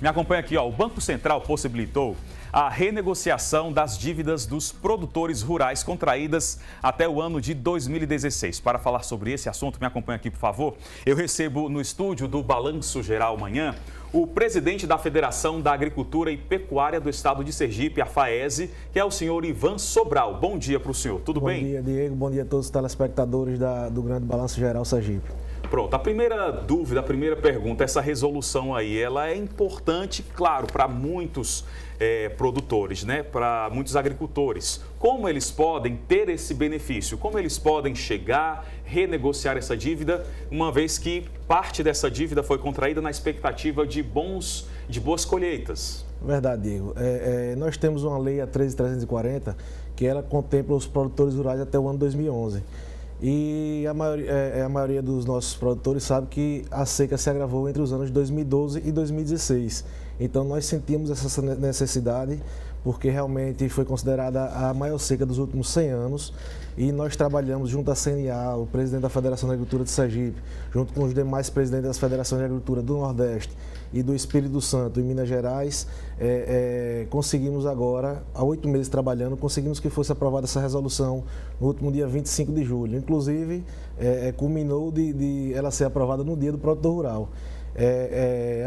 Me acompanha aqui, ó. O Banco Central possibilitou a renegociação das dívidas dos produtores rurais contraídas até o ano de 2016. Para falar sobre esse assunto, me acompanha aqui, por favor. Eu recebo no estúdio do Balanço Geral Manhã o presidente da Federação da Agricultura e Pecuária do Estado de Sergipe, a FAESE, que é o senhor Ivan Sobral. Bom dia para o senhor, tudo bem? Bom dia, Diego. Bom dia a todos os telespectadores do Grande Balanço Geral Sergipe. Pronto, a primeira dúvida, a primeira pergunta, essa resolução aí, ela é importante, claro, para muitos produtores, né? Para muitos agricultores. Como eles podem ter esse benefício? Como eles podem chegar, renegociar essa dívida, uma vez que parte dessa dívida foi contraída na expectativa de boas colheitas? Verdade, Diego. Nós temos uma lei, a 13.340, que ela contempla os produtores rurais até o ano 2011. E a maioria dos nossos produtores sabe que a seca se agravou entre os anos de 2012 e 2016. Então nós sentimos essa necessidade porque realmente foi considerada a maior seca dos últimos 100 anos e nós trabalhamos junto à CNA, o presidente da Federação de Agricultura de Sergipe, junto com os demais presidentes das Federações de Agricultura do Nordeste e do Espírito Santo e Minas Gerais, conseguimos agora, há 8 meses trabalhando, conseguimos que fosse aprovada essa resolução no último dia 25 de julho. Inclusive, culminou de ela ser aprovada no dia do produtor rural.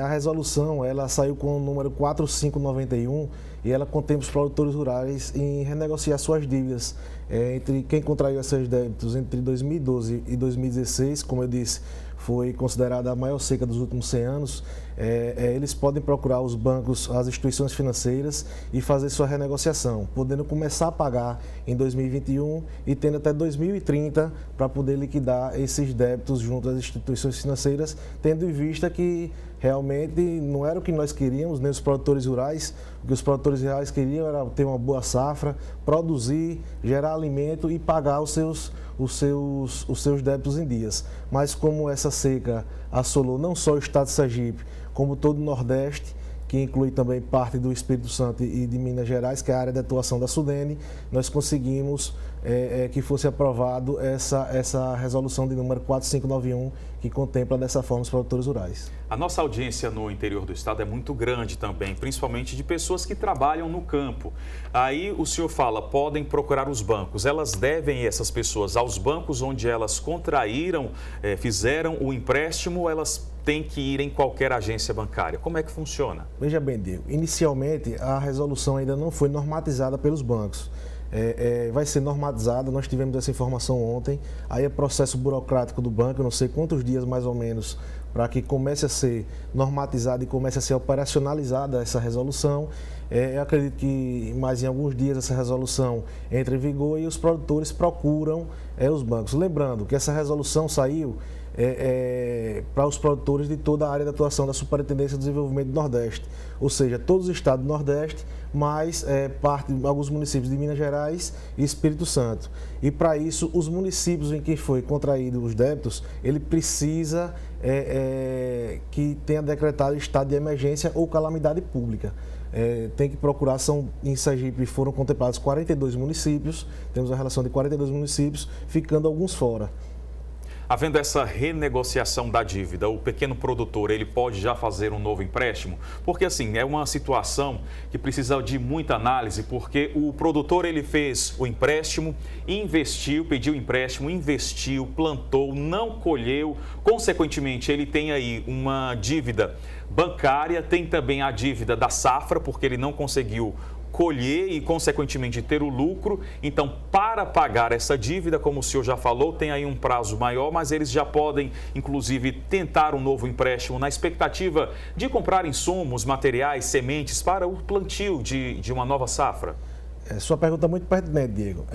A resolução ela saiu com o número 4591 e ela contempla os produtores rurais em renegociar suas dívidas entre quem contraiu esses débitos entre 2012 e 2016, como eu disse, foi considerada a maior seca dos últimos 100 anos, eles podem procurar os bancos, as instituições financeiras e fazer sua renegociação, podendo começar a pagar em 2021 e tendo até 2030 para poder liquidar esses débitos junto às instituições financeiras, tendo em vista que realmente não era o que nós queríamos, nem os produtores rurais. O que os produtores rurais queriam era ter uma boa safra, produzir, gerar alimento e pagar os seus débitos em dias. Mas como essa seca assolou não só o estado de Sergipe, como todo o Nordeste, que inclui também parte do Espírito Santo e de Minas Gerais, que é a área de atuação da Sudene, nós conseguimos que fosse aprovado essa resolução de número 4591, que contempla dessa forma os produtores rurais. A nossa audiência no interior do estado é muito grande também, principalmente de pessoas que trabalham no campo. Aí o senhor fala, podem procurar os bancos. Elas devem, essas pessoas, aos bancos onde elas contraíram, fizeram o empréstimo, ou elas têm que ir em qualquer agência bancária? Como é que funciona? Veja bem, Diego, inicialmente a resolução ainda não foi normatizada pelos bancos. Vai ser normatizada, nós tivemos essa informação ontem, aí é processo burocrático do banco, eu não sei quantos dias mais ou menos, para que comece a ser normatizada e comece a ser operacionalizada essa resolução. Eu acredito que mais em alguns dias essa resolução entra em vigor e os produtores procuram os bancos. Lembrando que essa resolução saiu para os produtores de toda a área de atuação da Superintendência de Desenvolvimento do Nordeste, ou seja, todos os estados do Nordeste, mais alguns municípios de Minas Gerais e Espírito Santo. E para isso, os municípios em que foi contraído os débitos, ele precisa que tenha decretado estado de emergência ou calamidade pública. Tem que procurar, em Sergipe foram contemplados 42 municípios, temos a relação de 42 municípios, ficando alguns fora. Havendo essa renegociação da dívida, o pequeno produtor, ele pode já fazer um novo empréstimo? Porque, assim, é uma situação que precisa de muita análise, porque o produtor, ele fez o empréstimo, investiu, pediu empréstimo, investiu, plantou, não colheu, consequentemente, ele tem aí uma dívida bancária, tem também a dívida da safra, porque ele não conseguiu colher e, consequentemente, ter o lucro. Então, para pagar essa dívida, como o senhor já falou, tem aí um prazo maior, mas eles já podem, inclusive, tentar um novo empréstimo na expectativa de comprar insumos, materiais, sementes para o plantio de uma nova safra. Sua pergunta é muito pertinente, Diego.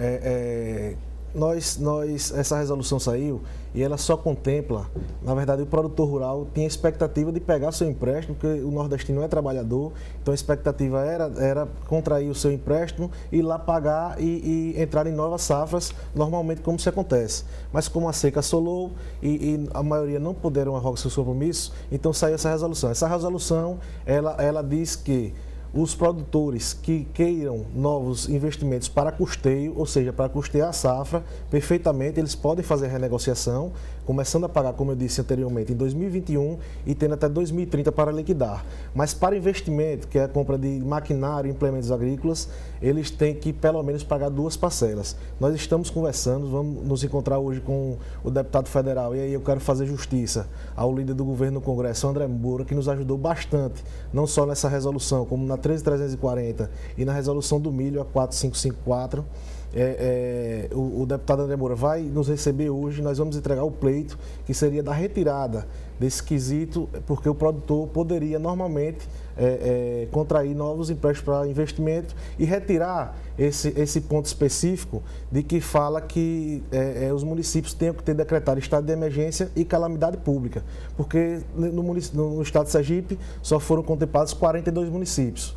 Essa resolução saiu e ela só contempla, na verdade, o produtor rural tinha expectativa de pegar seu empréstimo, porque o nordestino é trabalhador, então a expectativa era contrair o seu empréstimo, ir lá pagar e entrar em novas safras, normalmente como se acontece. Mas como a seca assolou e a maioria não puderam arrogar seus compromissos, então saiu essa resolução. Essa resolução, ela diz que os produtores que queiram novos investimentos para custeio, ou seja, para custear a safra, perfeitamente eles podem fazer a renegociação, começando a pagar, como eu disse anteriormente, em 2021 e tendo até 2030 para liquidar. Mas para investimento, que é a compra de maquinário e implementos agrícolas, eles têm que pelo menos pagar 2 parcelas. Nós estamos conversando, vamos nos encontrar hoje com o deputado federal, e aí eu quero fazer justiça ao líder do governo no Congresso, André Moura, que nos ajudou bastante, não só nessa resolução, como na 13.340 e na resolução do milho, a 4554. O deputado André Moura vai nos receber hoje, nós vamos entregar o pleito, que seria da retirada desse quesito, porque o produtor poderia normalmente contrair novos empréstimos para investimento e retirar esse ponto específico de que fala que os municípios têm que ter decretado estado de emergência e calamidade pública, porque no estado de Sergipe só foram contemplados 42 municípios.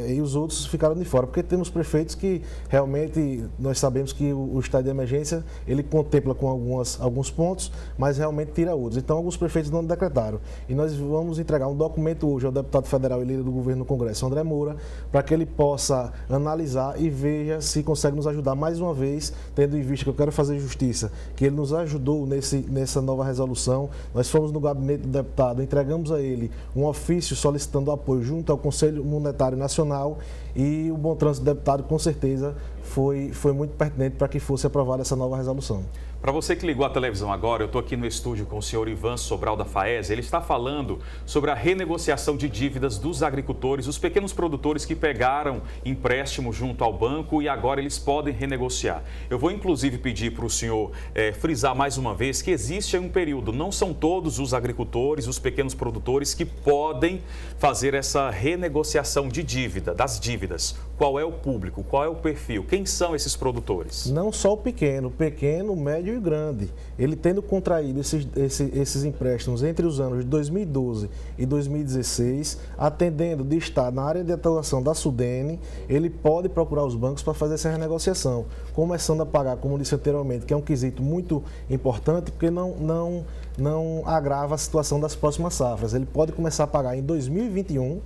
E os outros ficaram de fora, porque temos prefeitos que realmente nós sabemos que o estado de emergência ele contempla com alguns pontos, mas realmente tira outros. Então alguns prefeitos não decretaram. E nós vamos entregar um documento hoje ao deputado federal e líder do governo no Congresso, André Moura, para que ele possa analisar e veja se consegue nos ajudar mais uma vez, tendo em vista que eu quero fazer justiça, que ele nos ajudou nessa nova resolução. Nós fomos no gabinete do deputado, entregamos a ele um ofício solicitando apoio junto ao Conselho Monetário Nacional, e o Bom Trânsito do deputado com certeza foi muito pertinente para que fosse aprovada essa nova resolução. Para você que ligou a televisão agora, eu estou aqui no estúdio com o senhor Ivan Sobral da FAESE. Ele está falando sobre a renegociação de dívidas dos agricultores, os pequenos produtores que pegaram empréstimo junto ao banco e agora eles podem renegociar. Eu vou inclusive pedir para o senhor frisar mais uma vez que existe um período, não são todos os agricultores, os pequenos produtores que podem fazer essa renegociação de dívida, das dívidas. Qual é o público, qual é o perfil, quem são esses produtores? Não só o pequeno, médio e grande. Ele tendo contraído esses empréstimos entre os anos de 2012 e 2016, atendendo de estar na área de atuação da Sudene, ele pode procurar os bancos para fazer essa renegociação, começando a pagar, como disse anteriormente, que é um quesito muito importante, porque não agrava a situação das próximas safras. Ele pode começar a pagar em 2021,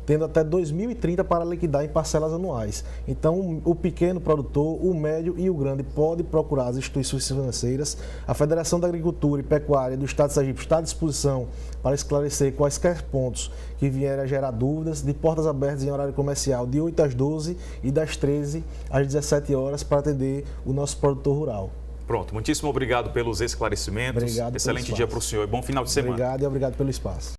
tendo até 2030 para liquidar em parcelas anuais. Então, o pequeno produtor, o médio e o grande pode procurar as instituições financeiras. A Federação da Agricultura e Pecuária do Estado de Sergipe está à disposição para esclarecer quaisquer pontos que vierem a gerar dúvidas, de portas abertas em horário comercial de 8 às 12 e das 13 às 17 horas para atender o nosso produtor rural. Pronto, muitíssimo obrigado pelos esclarecimentos. Obrigado. Excelente dia para o senhor e bom final de semana. Obrigado e obrigado pelo espaço.